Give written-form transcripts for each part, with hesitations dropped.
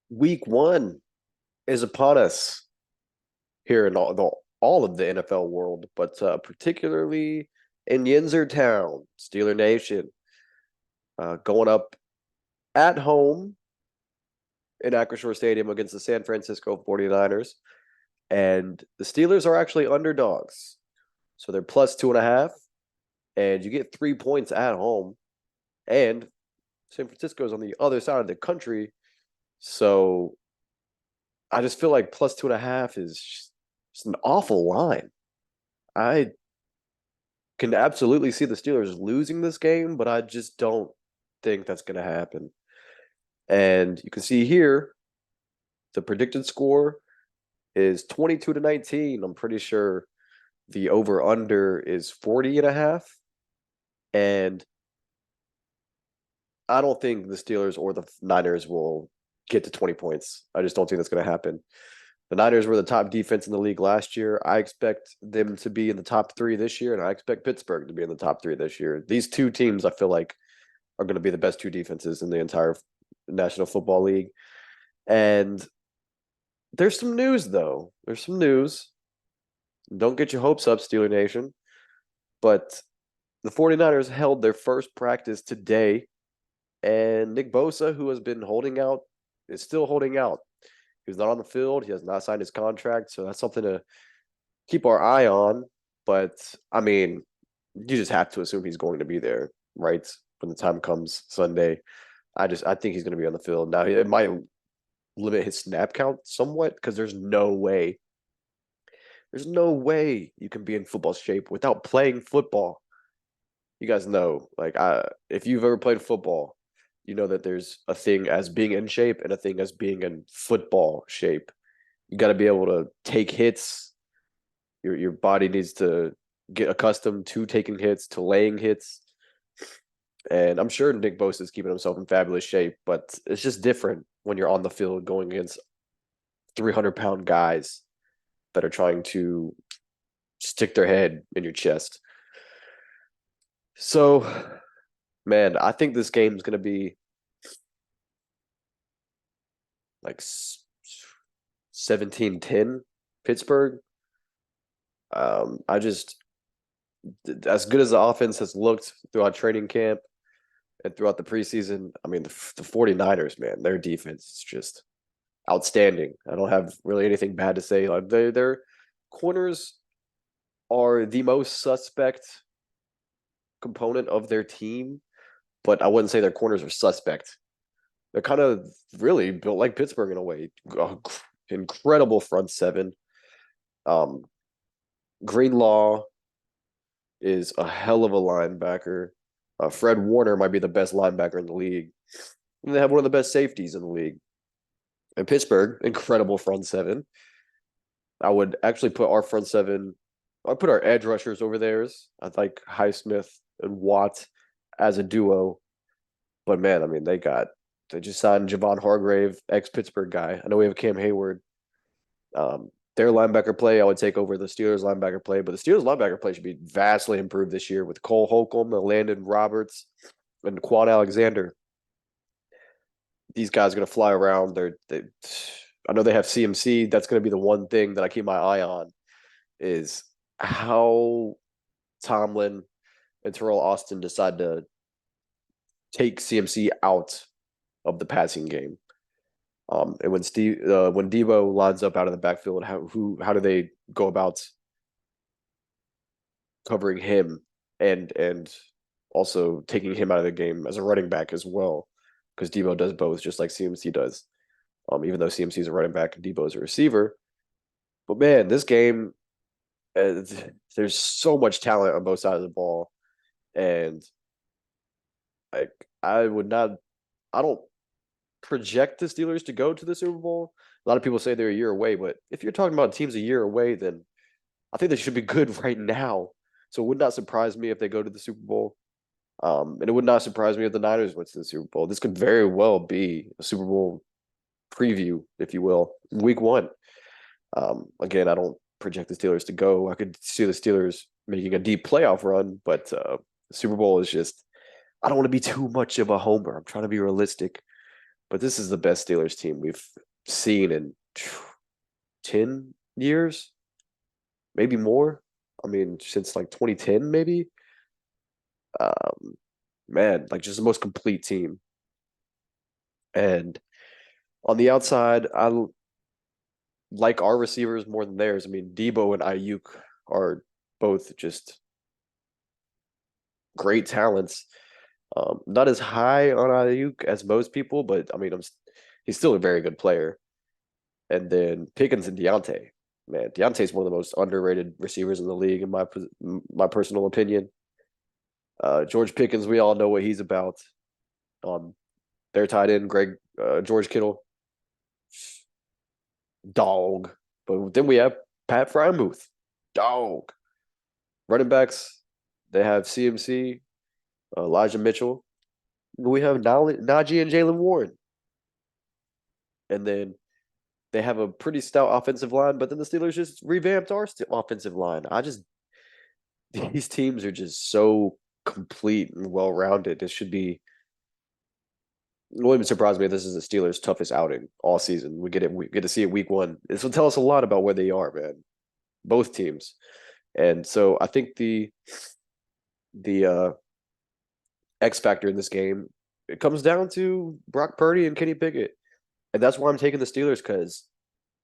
Week one is upon us here in all of the NFL world, but particularly in Yinzer Town, Steeler Nation, going up at home in Acrisure Stadium against the San Francisco 49ers. And the Steelers are actually underdogs. So they're plus 2.5, and you get 3 points at home. And San Francisco is on the other side of the country. So I just feel like plus 2.5 is just an awful line. I can absolutely see the Steelers losing this game, but I just don't think that's going to happen. And you can see here the predicted score is 22-19. I'm pretty sure the over under is 40.5. And I don't think the Steelers or the Niners will get to 20 points. I just don't think that's going to happen. The Niners were the top defense in the league last year. I expect them to be in the top three this year, and I expect Pittsburgh to be in the top three this year. These two teams, I feel like, are going to be the best two defenses in the entire National Football League. And there's some news, though. There's some news. Don't get your hopes up, Steeler Nation. But the 49ers held their first practice today, and Nick Bosa, who has been holding out, is still holding out. He's not on the field. He has not signed his contract, so that's something to keep our eye on. But I mean, you just have to assume he's going to be there, right? When the time comes Sunday. I think he's going to be on the field. Now it might limit his snap count somewhat because there's no way you can be in football shape without playing football. You guys know, like if you've ever played football, you know that there's a thing as being in shape and a thing as being in football shape. You got to be able to take hits. Your body needs to get accustomed to taking hits, to laying hits. And I'm sure Nick Bosa is keeping himself in fabulous shape, but it's just different when you're on the field going against 300-pound guys that are trying to stick their head in your chest. So, man, I think this game's going to be like 17-10 Pittsburgh. I just, as good as the offense has looked throughout training camp and throughout the preseason, I mean, the 49ers, man, their defense is just outstanding. I don't have really anything bad to say. Like their corners are the most suspect component of their team, but I wouldn't say their corners are suspect. They're kind of really built like Pittsburgh in a way. Incredible front seven. Um, Greenlaw is a hell of a linebacker. Fred Warner might be the best linebacker in the league. And they have one of the best safeties in the league. And Pittsburgh, incredible front seven. I would actually put our front seven. I'd put our edge rushers over theirs. I'd like Highsmith and Watt as a duo. But man, I mean, they just signed Javon Hargrave, ex Pittsburgh guy. I know we have Cam Hayward. Their linebacker play, I would take over the Steelers linebacker play, but the Steelers linebacker play should be vastly improved this year with Cole Holcomb, Landon Roberts, and Quan Alexander. These guys are going to fly around. I know they have CMC. That's going to be the one thing that I keep my eye on is how Tomlin and Terrell Austin decide to take CMC out of the passing game. And when Debo lines up out of the backfield, how do they go about covering him and also taking him out of the game as a running back as well? Because Debo does both, just like CMC does. Even though CMC is a running back and Debo is a receiver. But man, this game, there's so much talent on both sides of the ball, and like I would not, I don't project the Steelers to go to the Super Bowl. A lot of people say they're a year away, but if you're talking about teams a year away, then I think they should be good right now. So it would not surprise me if they go to the Super Bowl. And it would not surprise me if the Niners went to the Super Bowl. This could very well be a Super Bowl preview, if you will, week one. Again, I don't project the Steelers to go. I could see the Steelers making a deep playoff run, but the Super Bowl is just, I don't want to be too much of a homer. I'm trying to be realistic. but this is the best Steelers team we've seen in 10 years, maybe more. I mean, since like 2010, maybe. Um, man, like just the most complete team. And on the outside, like our receivers more than theirs. I mean, Debo and Ayuk are both just great talents. Not as high on Ayuk as most people, but I mean, he's still a very good player. And then Pickens and Deontay. Man, Deontay's one of the most underrated receivers in the league, in my personal opinion. George Pickens, we all know what he's about. Their tight end, George Kittle, dog. But then we have Pat Frymuth, dog. Running backs, they have CMC, Elijah Mitchell. We have Najee and Jaylen Warren. And then they have a pretty stout offensive line, but then the Steelers just revamped our offensive line. These teams are just so complete and well rounded. It should be. It wouldn't surprise me if this is the Steelers' toughest outing all season. We get to see it week 1. This will tell us a lot about where they are, man. Both teams, and so I think the X factor in this game, it comes down to Brock Purdy and Kenny Pickett, and that's why I'm taking the Steelers, because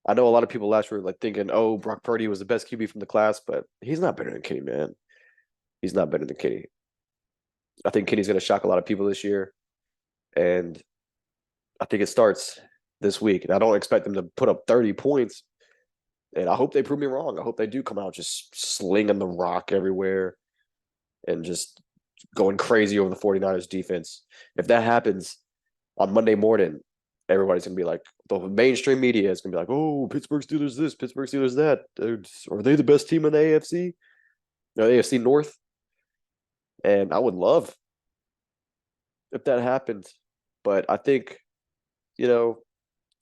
I know a lot of people last year were like thinking, "Oh, Brock Purdy was the best QB from the class," but he's not better than Kenny, man. He's not better than Kenny. I think Kenny's going to shock a lot of people this year, and I think it starts this week. And I don't expect them to put up 30 points, and I hope they prove me wrong. I hope they do come out just slinging the rock everywhere and just going crazy over the 49ers defense. If that happens on Monday morning, everybody's going to be like, the mainstream media is going to be like, oh, Pittsburgh Steelers this, Pittsburgh Steelers that. Are they the best team in the AFC? No, AFC North. And I would love if that happened. But I think, you know,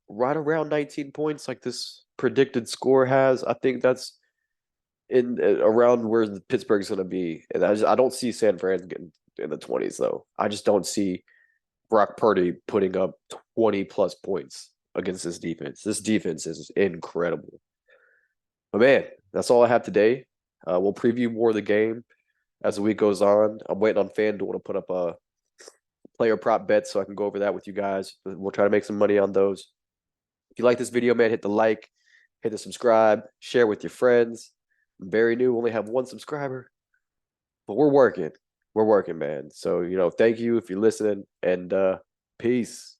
right around 19 points, like this predicted score has, I think that's in around where Pittsburgh's going to be. And I don't see San Fran getting in the 20s, though. I just don't see Brock Purdy putting up 20 plus points against this defense. This defense is incredible. But man, that's all I have today. We'll preview more of the game as the week goes on. I'm waiting on FanDuel to put up a player prop bet so I can go over that with you guys. We'll try to make some money on those. If you like this video, man, hit the like, hit the subscribe, share with your friends. I'm very new, only have 1 subscriber, but we're working. We're working, man. So, thank you if you're listening, and peace.